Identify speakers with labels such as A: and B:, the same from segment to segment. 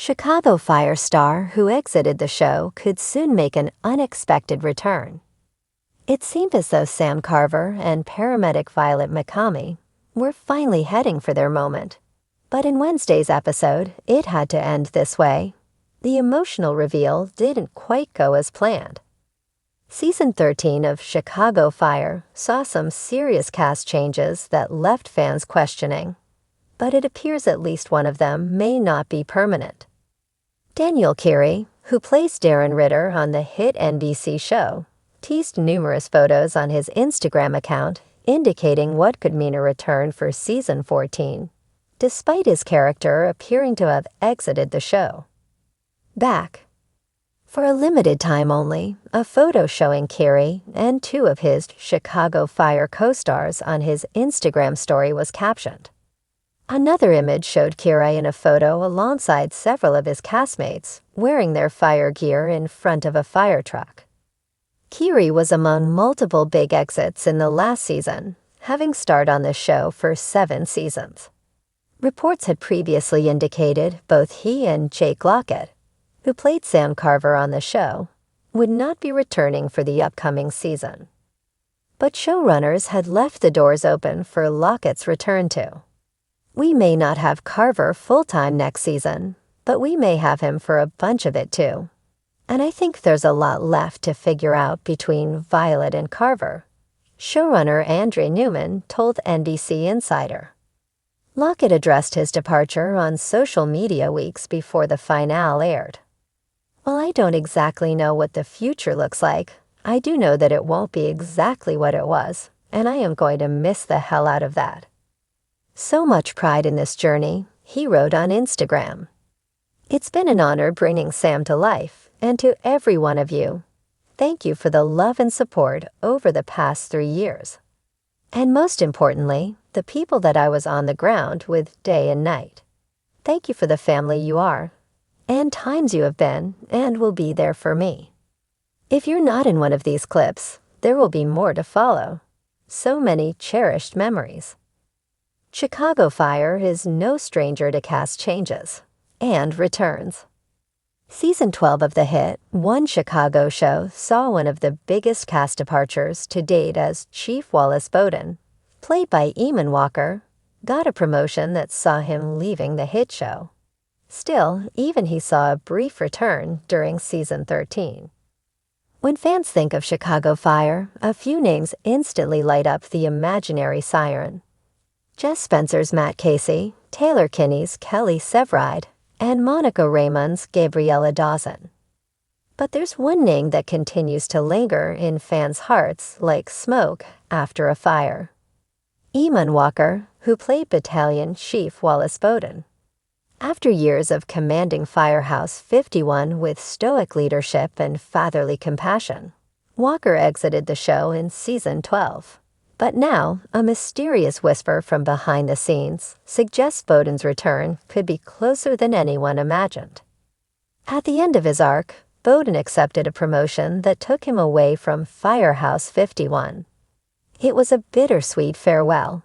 A: Chicago Fire star who exited the show could soon make an unexpected return. It seemed as though Sam Carver and paramedic Violet McCamey were finally heading for their moment. But in Wednesday's episode, it had to end this way. The emotional reveal didn't quite go as planned. Season 13 of Chicago Fire saw some serious cast changes that left fans questioning, but it appears at least one of them may not be permanent. Daniel Keary, who plays Darren Ritter on the hit NBC show, teased numerous photos on his Instagram account indicating what could mean a return for Season 14, despite his character appearing to have exited the show. Back. For a limited time only, a photo showing Keary and two of his Chicago Fire co-stars on his Instagram story was captioned. Another image showed Keary in a photo alongside several of his castmates wearing their fire gear in front of a fire truck. Keary was among multiple big exits in the last season, having starred on the show for 7 seasons. Reports had previously indicated both he and Jake Lockett, who played Sam Carver on the show, would not be returning for the upcoming season. But showrunners had left the doors open for Lockett's return too. We may not have Carver full-time next season, but we may have him for a bunch of it too. And I think there's a lot left to figure out between Violet and Carver, showrunner Andre Newman told NBC Insider. Lockett addressed his departure on social media weeks before the finale aired. While I don't exactly know what the future looks like, I do know that it won't be exactly what it was, and I am going to miss the hell out of that. So much pride in this journey, he wrote on Instagram. It's been an honor bringing Sam to life, and to every one of you, thank you for the love and support over the past 3 years. And most importantly, the people that I was on the ground with day and night. Thank you for the family you are, and times you have been and will be there for me. If you're not in one of these clips, there will be more to follow. So many cherished memories. Chicago Fire is no stranger to cast changes and returns. Season 12 of the hit One Chicago show saw one of the biggest cast departures to date as Chief Wallace Bowden, played by Eamon Walker, got a promotion that saw him leaving the hit show. Still, even he saw a brief return during Season 13. When fans think of Chicago Fire, a few names instantly light up the imaginary siren. Jess Spencer's Matt Casey, Taylor Kinney's Kelly Severide, and Monica Raymond's Gabriella Dawson. But there's one name that continues to linger in fans' hearts like smoke after a fire. Eamon Walker, who played Battalion Chief Wallace Bowden. After years of commanding Firehouse 51 with stoic leadership and fatherly compassion, Walker exited the show in Season 12. But now, a mysterious whisper from behind the scenes suggests Bowden's return could be closer than anyone imagined. At the end of his arc, Bowden accepted a promotion that took him away from Firehouse 51. It was a bittersweet farewell.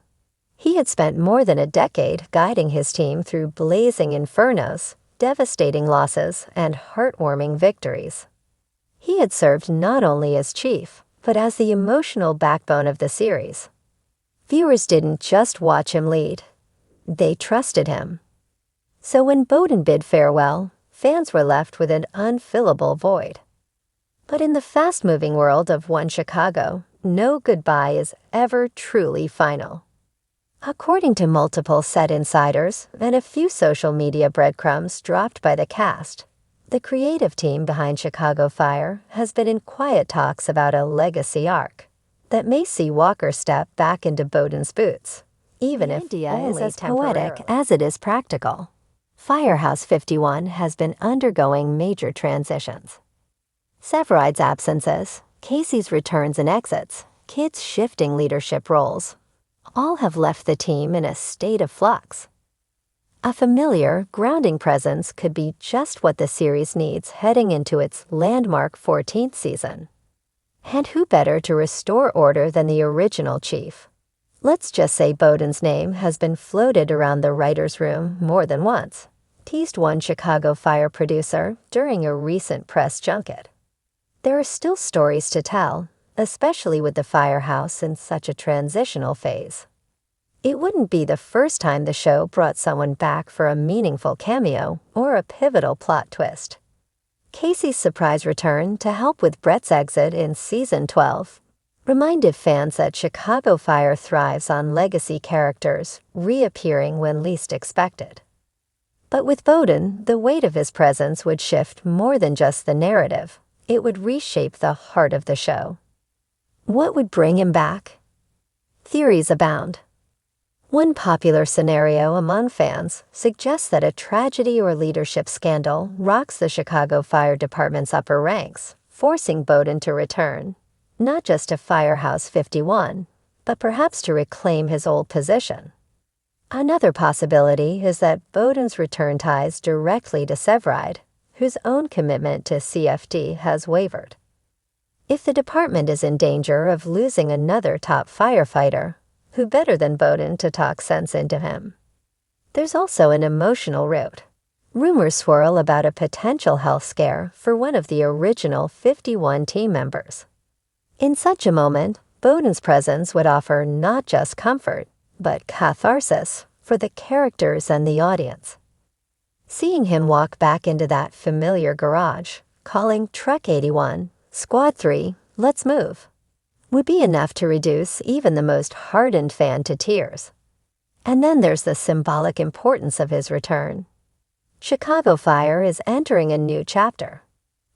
A: He had spent more than a decade guiding his team through blazing infernos, devastating losses, and heartwarming victories. He had served not only as chief, but as the emotional backbone of the series. Viewers didn't just watch him lead. They trusted him. So when Bowden bid farewell, fans were left with an unfillable void. But in the fast-moving world of One Chicago, no goodbye is ever truly final. According to multiple set insiders and a few social media breadcrumbs dropped by the cast, the creative team behind Chicago Fire has been in quiet talks about a legacy arc that may see Walker step back into Bowden's boots, even if India is as poetic as it is practical. Firehouse 51 has been undergoing major transitions. Severide's absences, Casey's returns and exits, Kid's shifting leadership roles, all have left the team in a state of flux. A familiar, grounding presence could be just what the series needs heading into its landmark 14th season. And who better to restore order than the original chief? Let's just say Bowden's name has been floated around the writer's room more than once, teased one Chicago Fire producer during a recent press junket. There are still stories to tell, especially with the firehouse in such a transitional phase. It wouldn't be the first time the show brought someone back for a meaningful cameo or a pivotal plot twist. Casey's surprise return to help with Brett's exit in Season 12 reminded fans that Chicago Fire thrives on legacy characters reappearing when least expected. But with Bowden, the weight of his presence would shift more than just the narrative. It would reshape the heart of the show. What would bring him back? Theories abound. One popular scenario among fans suggests that a tragedy or leadership scandal rocks the Chicago Fire Department's upper ranks, forcing Bowden to return, not just to Firehouse 51, but perhaps to reclaim his old position. Another possibility is that Bowden's return ties directly to Severide, whose own commitment to CFD has wavered. If the department is in danger of losing another top firefighter, who better than Bowden to talk sense into him? There's also an emotional route. Rumors swirl about a potential health scare for one of the original 51 team members. In such a moment, Bowden's presence would offer not just comfort, but catharsis for the characters and the audience. Seeing him walk back into that familiar garage, calling Truck 81, Squad 3, let's move, would be enough to reduce even the most hardened fan to tears. And then there's the symbolic importance of his return. Chicago Fire is entering a new chapter.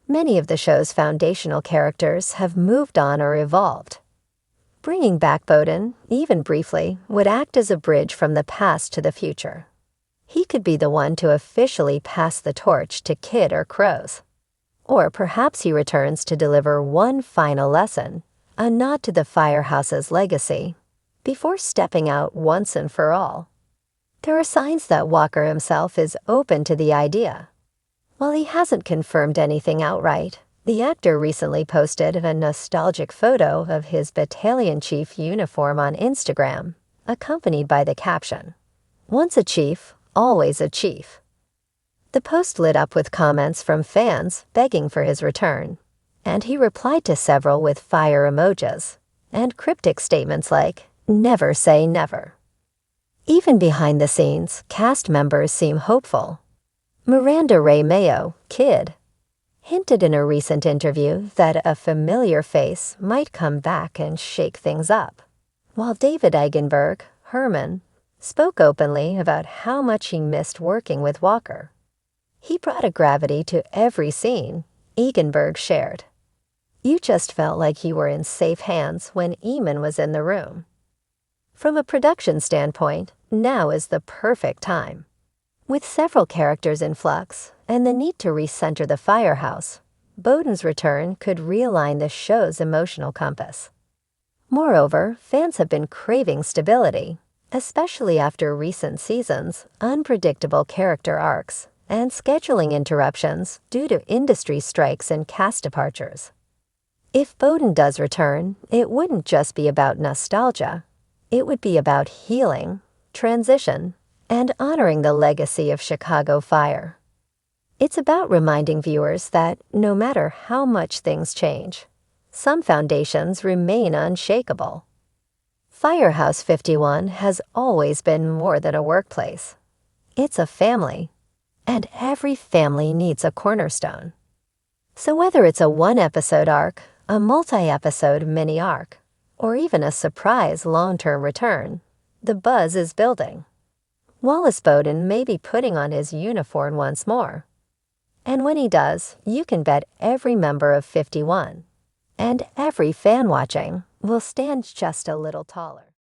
A: Many of the show's foundational characters have moved on or evolved. Bringing back Bowden, even briefly, would act as a bridge from the past to the future. He could be the one to officially pass the torch to Kid or Crows. Or perhaps he returns to deliver one final lesson, a nod to the Firehouse's legacy, before stepping out once and for all. There are signs that Walker himself is open to the idea. While he hasn't confirmed anything outright, the actor recently posted a nostalgic photo of his battalion chief uniform on Instagram, accompanied by the caption, "Once a chief, always a chief." The post lit up with comments from fans begging for his return, and he replied to several with fire emojis and cryptic statements like, "Never say never." Even behind the scenes, cast members seem hopeful. Miranda Ray Mayo, Kid, hinted in a recent interview that a familiar face might come back and shake things up, while David Eigenberg, Herman, spoke openly about how much he missed working with Walker. He brought a gravity to every scene, Eigenberg shared. "You just felt like you were in safe hands when Eamon was in the room." From a production standpoint, now is the perfect time. With several characters in flux and the need to recenter the firehouse, Bowden's return could realign the show's emotional compass. Moreover, fans have been craving stability, especially after recent seasons' unpredictable character arcs and scheduling interruptions due to industry strikes and cast departures. If Bowden does return, it wouldn't just be about nostalgia. It would be about healing, transition, and honoring the legacy of Chicago Fire. It's about reminding viewers that no matter how much things change, some foundations remain unshakable. Firehouse 51 has always been more than a workplace. It's a family, and every family needs a cornerstone. So whether it's a one-episode arc, a multi-episode mini-arc, or even a surprise long-term return, the buzz is building. Wallace Bowden may be putting on his uniform once more. And when he does, you can bet every member of 51, and every fan watching, will stand just a little taller.